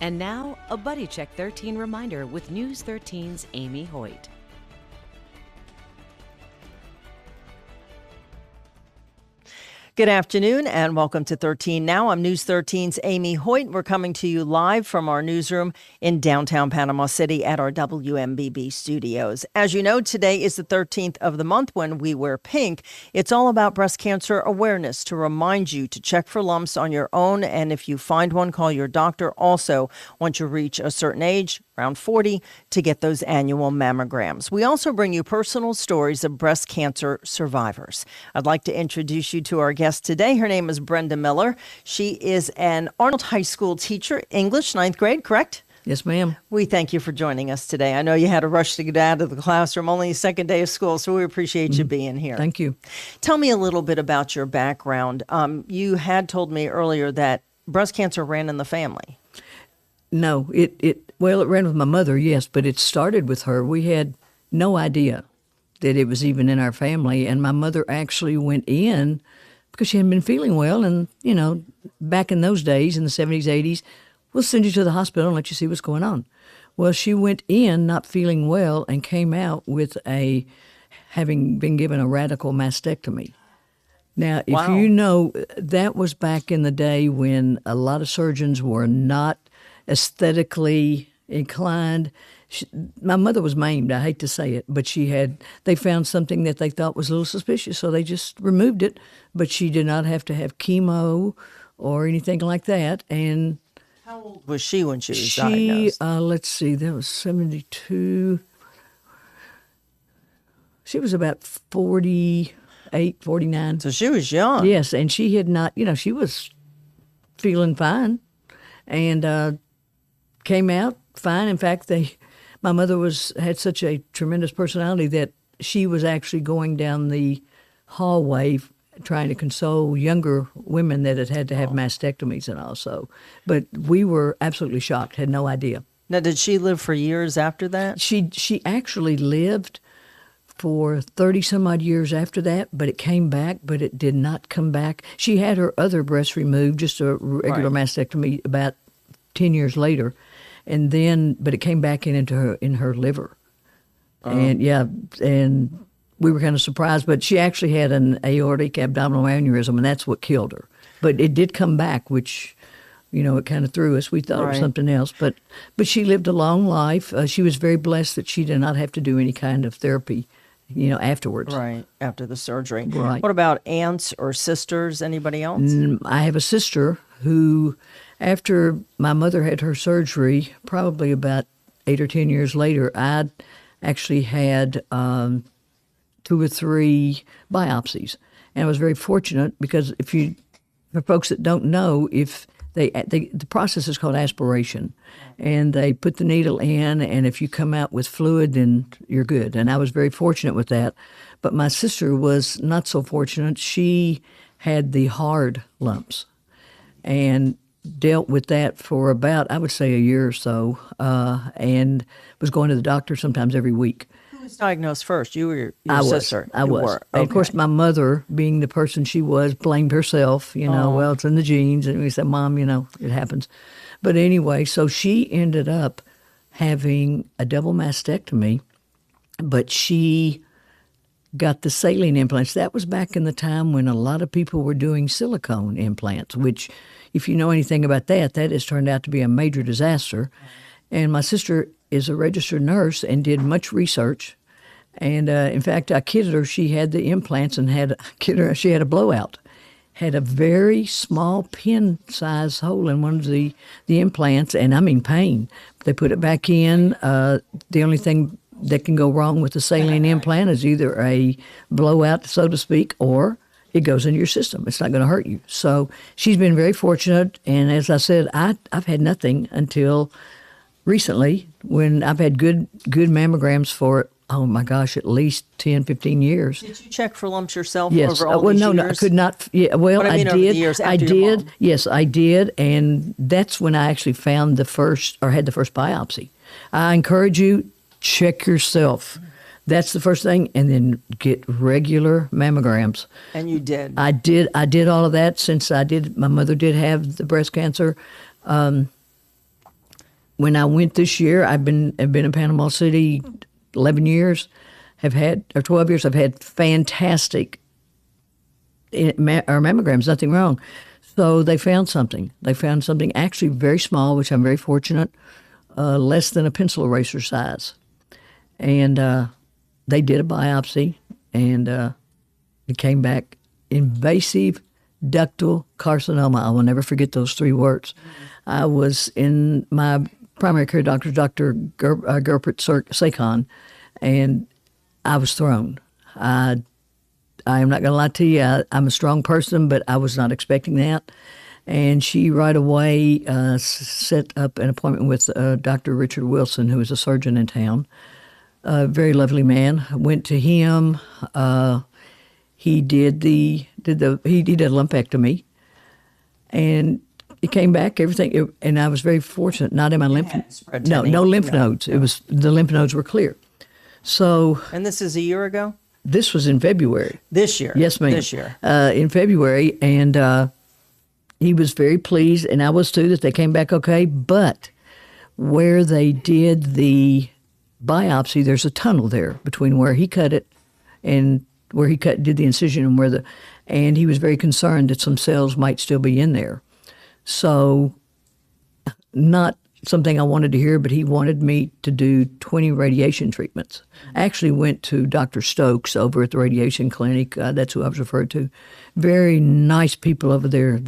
And now, a Buddy Check 13 reminder with News 13's Amy Hoyt. Good afternoon and welcome to 13 Now. I'm News 13's Amy Hoyt. We're coming to you live from our newsroom in downtown Panama City at our WMBB studios. As you know, today is the 13th of the month when we wear pink. It's all about breast cancer awareness to remind you to check for lumps on your own. And if you find one, call your doctor. Also, once you reach a certain age, around 40, to get those annual mammograms. We also bring you personal stories of breast cancer survivors. I'd like to introduce you to our guest today. Her name is Brenda Miller. She is an Arnold High School teacher, English, 9th grade, correct? Yes, ma'am. We thank you for joining us today. I know you had to rush to get out of the classroom, only the second day of school, so we appreciate you being here. Thank you. Tell me a little bit about your background. You had told me earlier that breast cancer ran in the family. No, it ran with my mother, yes, but it started with her. We had no idea that it was even in our family, and my mother actually went in because she hadn't been feeling well, and, back in those days, in the 70s, 80s, we'll send you to the hospital and let you see what's going on. Well, she went in not feeling well and came out with having been given a radical mastectomy. Now, if Wow. you know, that was back in the day when a lot of surgeons were not aesthetically inclined. My mother was maimed, I hate to say it, but they found something that they thought was a little suspicious, so they just removed it, but she did not have to have chemo or anything like that. And How old was she when she was diagnosed? let's see, that was 72. She was about 48, 49. So she was young. Yes, and she had not, she was feeling fine and came out fine. In fact, my mother had such a tremendous personality that she was actually going down the hallway trying to console younger women that had to have mastectomies and all. So, but we were absolutely shocked, had no idea. Now, did she live for years after that? She actually lived for 30 some odd years after that, but it came back, but it did not come back. She had her other breast removed, just a regular mastectomy, about 10 years later. And then, but it came back in her liver. And and we were kind of surprised, but she actually had an aortic abdominal aneurysm, and that's what killed her. But it did come back, which, it kind of threw us. We thought it was something else, but she lived a long life. She was very blessed that she did not have to do any kind of therapy, afterwards. Right, after the surgery. Right. What about aunts or sisters, anybody else? I have a sister who, after my mother had her surgery, probably about 8 or 10 years later, I actually had 2 or 3 biopsies. And I was very fortunate because for folks that don't know, if the process is called aspiration, and they put the needle in, and if you come out with fluid, then you're good. And I was very fortunate with that. But my sister was not so fortunate. She had the hard lumps and dealt with that for about, I would say, a year or so, and was going to the doctor sometimes every week. Who was diagnosed first? You or your I sister? I was. Were. And of course, my mother, being the person she was, blamed herself. Well, it's in the genes. And we said, Mom, it happens. But anyway, so she ended up having a double mastectomy, but she got the saline implants. That was back in the time when a lot of people were doing silicone implants, which, if you know anything about that has turned out to be a major disaster. And my sister is a registered nurse and did much research. And in fact, I kidded her, she had the implants and she had a blowout. Had a very small pin-size hole in one of the implants, and I mean pain. They put it back in. The only thing that can go wrong with the saline implant is either a blowout, so to speak, or it goes into your system. It's not going to hurt you. So she's been very fortunate, and as I said, I've had nothing until recently when I've had good mammograms for, oh my gosh, at least 10, 15 years. Did you check for lumps yourself Yes. over all these years? No, I could not. Yeah, well, But I mean I over the did. years I after your did. mom. Yes, I did, and that's when I actually found had the first biopsy. I encourage you, check yourself. That's the first thing, and then get regular mammograms. And you did. I did all of that since my mother did have the breast cancer. when I went this year, I've been in Panama City 11 years, or 12 years. I've had fantastic mammograms, nothing wrong. So they found something. They found something actually very small, which I'm very fortunate, less than a pencil eraser size. And they did a biopsy, and it came back invasive ductal carcinoma. I will never forget those 3 words. I was in my primary care doctor, Dr. Gurprit Sakon, and I was thrown. I am not going to lie to you. I'm a strong person, but I was not expecting that. And she right away set up an appointment with Dr. Richard Wilson, who is a surgeon in town. A very lovely man. I went to him. He did a lumpectomy, and it came back everything. And I was very fortunate. Not in my lymph. No lymph nodes. It was the lymph nodes were clear. So. And this is a year ago. This was in February. This year. Yes, ma'am. This year. In February, and he was very pleased, and I was too, that they came back okay. But where they did the biopsy, there's a tunnel there between where he cut it and where he did the incision, and he was very concerned that some cells might still be in there. So, not something I wanted to hear, but he wanted me to do 20 radiation treatments. I actually went to Dr. Stokes over at the radiation clinic. That's who I was referred to. Very nice people over there.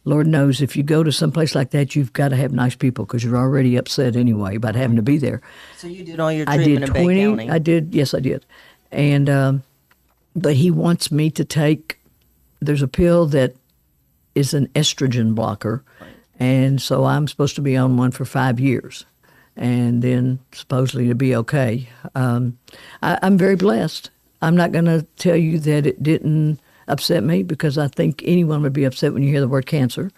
Lord knows, if you go to some place like that, you've got to have nice people because you're already upset anyway about having to be there. So you did all your treatment in Bay County? I did. Yes, I did. And but he wants me to take. There's a pill that is an estrogen blocker, and so I'm supposed to be on one for 5 years, and then supposedly to be okay. I'm very blessed. I'm not going to tell you that it didn't upset me, because I think anyone would be upset when you hear the word cancer.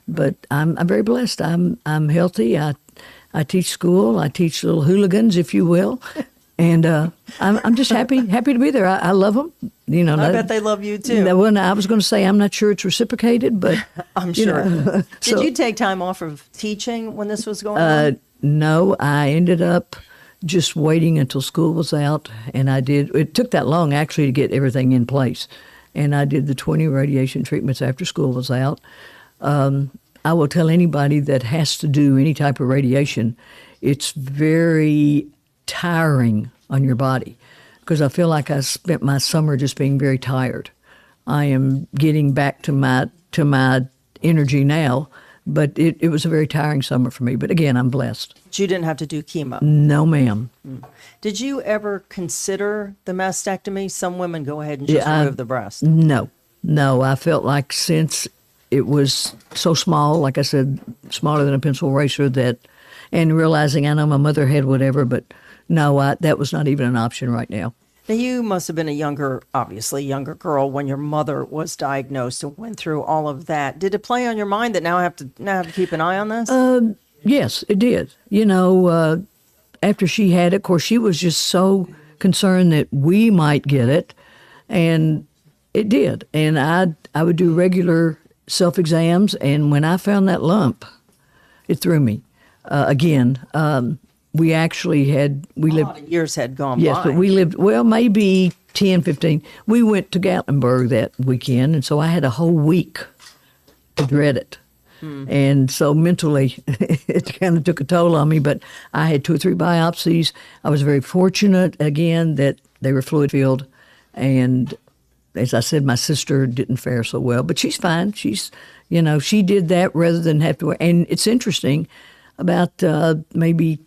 But I'm very blessed. I'm healthy. I teach school. I teach little hooligans, if you will, and I'm just happy to be there. I love them. You know, I bet they love you too. I was going to say I'm not sure it's reciprocated, but I'm sure. Did you take time off of teaching when this was going on? No, I ended up just waiting until school was out, and I did. It took that long actually to get everything in place. And I did the 20 radiation treatments after school was out. I will tell anybody that has to do any type of radiation, it's very tiring on your body, because I feel like I spent my summer just being very tired. I am getting back to my energy now, but it was a very tiring summer for me. But again, I'm blessed. But you didn't have to do chemo? No, ma'am. Did you ever consider the mastectomy? Some women go ahead and just remove the breast. No. I felt like since it was so small, like I said, smaller than a pencil eraser, and realizing I know my mother had whatever, but no, that was not even an option right now. Now, you must have been obviously younger girl when your mother was diagnosed and went through all of that. Did it play on your mind that now I have to keep an eye on this? Yes, it did. You know, after she had it, of course, she was just so concerned that we might get it, and it did. And I would do regular self-exams, and when I found that lump, it threw me. Again, we lived. Years had gone by. Yes, but we lived, maybe 10, 15. We went to Gatlinburg that weekend, and so I had a whole week to dread it. And so mentally, it kind of took a toll on me, but I had 2 or 3 biopsies. I was very fortunate, again, that they were fluid-filled. And as I said, my sister didn't fare so well, but she's fine. She did that rather than have to. And it's interesting, about maybe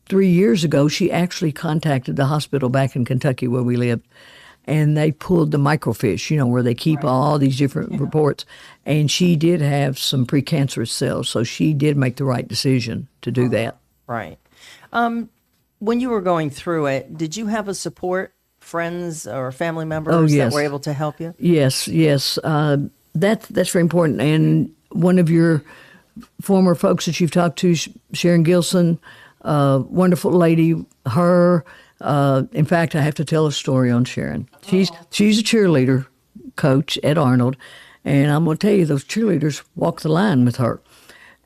3 years ago, she actually contacted the hospital back in Kentucky where we lived, and they pulled the microfiche, where they keep all these different reports. And she did have some precancerous cells, so she did make the right decision to do that. Right. When you were going through it, did you have a support, friends or family members that were able to help you? Yes. That's very important. And one of your former folks that you've talked to, Sharon Gilson, wonderful lady, her. In fact, I have to tell a story on Sharon. She's a cheerleader coach at Arnold, and I'm going to tell you, those cheerleaders walk the line with her.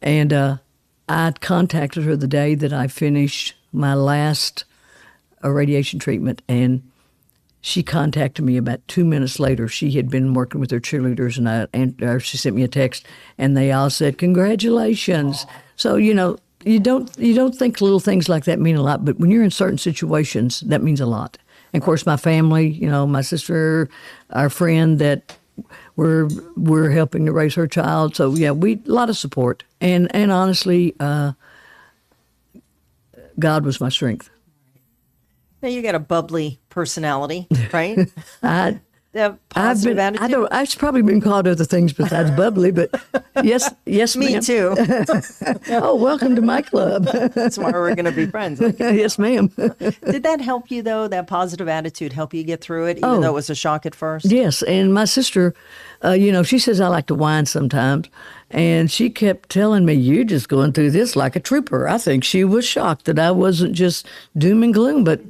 And I contacted her the day that I finished my last radiation treatment, and she contacted me about 2 minutes later. She had been working with her cheerleaders, and she sent me a text, and they all said, "Congratulations." So, you don't think little things like that mean a lot, but when you're in certain situations, that means a lot. And of course, my family, my sister, our friend that we're helping to raise her child. So yeah, a lot of support, and honestly, God was my strength. Now you got a bubbly personality, right? Positive attitude. I've probably been called other things besides bubbly, but yes, Me ma'am. too. Oh, welcome to my club. That's why we're going to be friends. Yes, ma'am. Did that help you, though, that positive attitude help you get through it, even though it was a shock at first? Yes, and my sister, she says I like to whine sometimes, and she kept telling me, "You're just going through this like a trooper." I think she was shocked that I wasn't just doom and gloom, but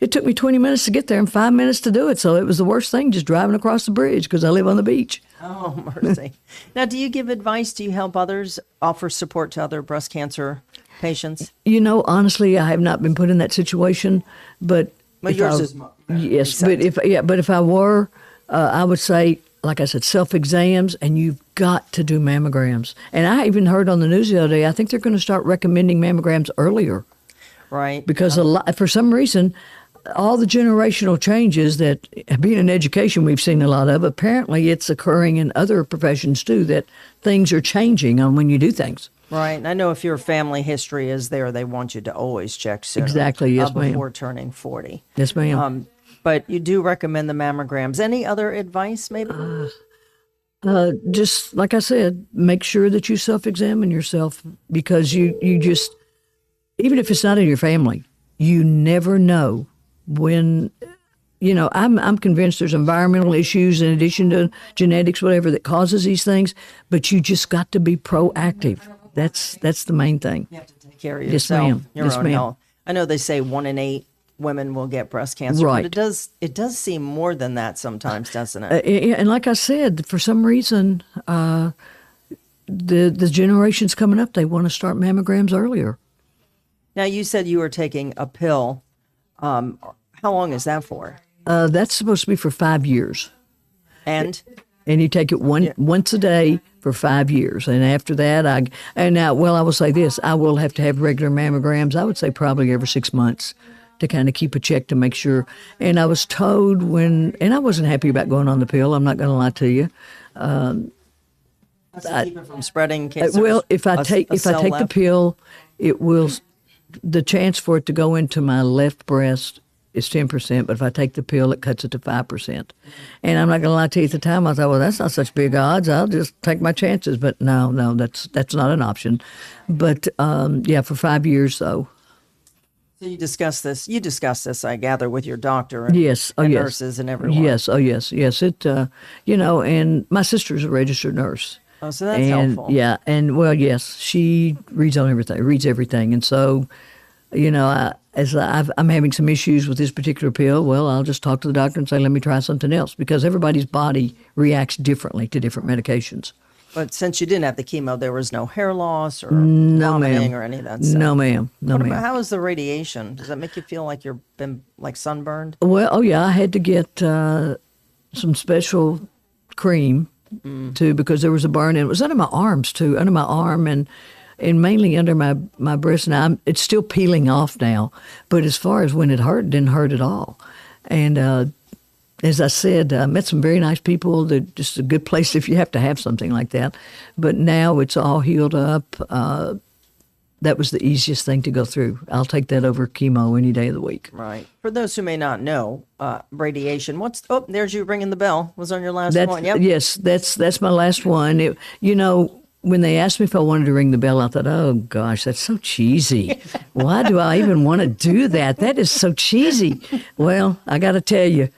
it took me 20 minutes to get there and 5 minutes to do it, so it was the worst thing just driving across the bridge because I live on the beach. Oh, mercy. Now, do you give advice? Do you help others, offer support to other breast cancer patients? Honestly, I have not been put in that situation, but yours is yes. recent. But if I were, I would say, like I said, self-exams, and you've got to do mammograms. And I even heard on the news the other day, I think they're going to start recommending mammograms earlier. Right. Because for some reason, all the generational changes that being in education we've seen a lot of, apparently it's occurring in other professions too, that things are changing on when you do things. Right. And I know if your family history is there, they want you to always check sooner. Exactly, yes, ma'am. Before turning 40. Yes, ma'am. But you do recommend the mammograms. Any other advice, maybe? Just like I said, make sure that you self-examine yourself, because you just, even if it's not in your family, you never know when, I'm convinced there's environmental issues in addition to genetics, whatever, that causes these things, but you just got to be proactive. That's the main thing. You have to take care of Yes, yourself, ma'am. your Yes, own ma'am. health. I know they say 1 in 8 women will get breast cancer, Right. but it does seem more than that sometimes, doesn't it? And like I said, for some reason, the generations coming up, they want to start mammograms earlier. Now, you said you were taking a pill. How long is that for? That's supposed to be for 5 years. And You take it once a day for 5 years. And after that, I will say this, I will have to have regular mammograms. I would say probably every 6 months to kind of keep a check to make sure. And I was told and I wasn't happy about going on the pill, I'm not going to lie to you. that's to keep it from spreading cancer. Well, if I take the pill, it will, the chance for it to go into my left breast is 10%, but if I take the pill, it cuts it to 5%. And I'm not going to lie to you, at the time, I thought, well, that's not such big odds. I'll just take my chances. But no, that's not an option. But for 5 years, though. So you discussed this, I gather, with your doctor and, Yes. Oh, and yes. nurses and everyone. Yes. Oh, yes. Yes. It, and my sister's a registered nurse. Oh, so that's helpful. Yeah. And, well, yes, she reads everything. And so, I'm having some issues with this particular pill, well, I'll just talk to the doctor and say, let me try something else, because everybody's body reacts differently to different medications. But since you didn't have the chemo, there was no hair loss or No, vomiting ma'am. or any of that stuff. No, ma'am. No, ma'am. How is the radiation? Does that make you feel like you've been like sunburned? Well, oh yeah, I had to get some special cream too, because there was a burn, and it was under my arms too, under my arm and mainly under my breast. Now it's still peeling off now, but as far as when it hurt, it didn't hurt at all. And as I said, I met some very nice people. They're just a good place if you have to have something like that. But now it's all healed up. That was the easiest thing to go through. I'll take that over chemo any day of the week. Right. For those who may not know, radiation. There's you ringing the bell. Was on your last one. Yep. Yes, that's my last one. When they asked me if I wanted to ring the bell, I thought, oh, gosh, that's so cheesy. Why do I even want to do that? That is so cheesy. Well, I got to tell you,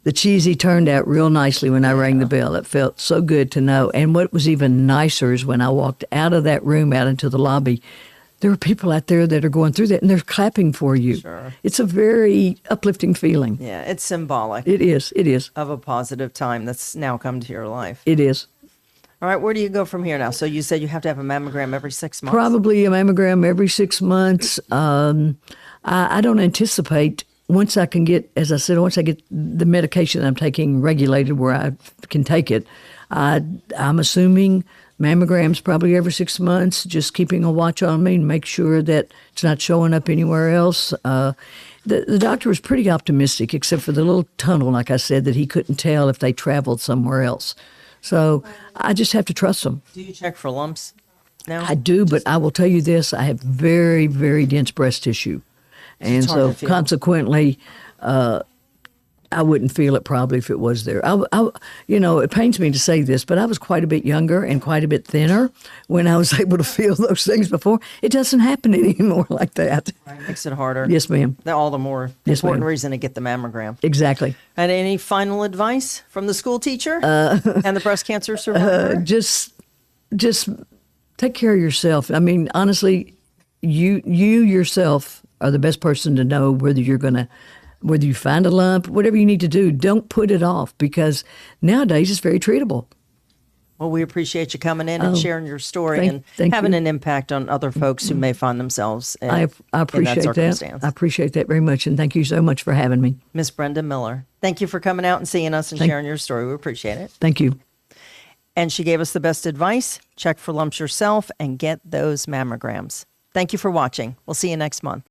the cheesy turned out real nicely when I rang the bell. It felt so good to know. And what was even nicer is when I walked out of that room out into the lobby, there were people out there that are going through that, and they're clapping for you. Sure. It's a very uplifting feeling. Yeah, it's symbolic. It is. Of a positive time that's now come to your life. It is. All right, where do you go from here now? So you said you have to have a mammogram every 6 months? Probably a mammogram every 6 months. I don't anticipate, once I can get, as I said, once I get the medication I'm taking regulated where I can take it, I'm assuming mammograms probably every 6 months, just keeping a watch on me and make sure that it's not showing up anywhere else. The doctor was pretty optimistic, except for the little tunnel, like I said, that he couldn't tell if they traveled somewhere else. So I just have to trust them. Do you check for lumps now? I do, but I will tell you this, I have very, very dense breast tissue. And It's hard so to feel. consequently, I wouldn't feel it probably if it was there. It pains me to say this, but I was quite a bit younger and quite a bit thinner when I was able to feel those things before. It doesn't happen anymore like that. Right, makes it harder. Yes, ma'am. All the more Yes, important ma'am. reason to get the mammogram. Exactly. And any final advice from the school teacher and the breast cancer survivor? Just take care of yourself. I mean, honestly, you yourself are the best person to know whether you find a lump, whatever you need to do. Don't put it off, because nowadays it's very treatable. Well, we appreciate you coming in and sharing your story and thank having you. an impact on other folks who may find themselves in, I in appreciate that that. circumstance. I appreciate that very much, and thank you so much for having me. Miss Brenda Miller, thank you for coming out and seeing us and sharing your story. We appreciate it. Thank you. And she gave us the best advice. Check for lumps yourself and get those mammograms. Thank you for watching. We'll see you next month.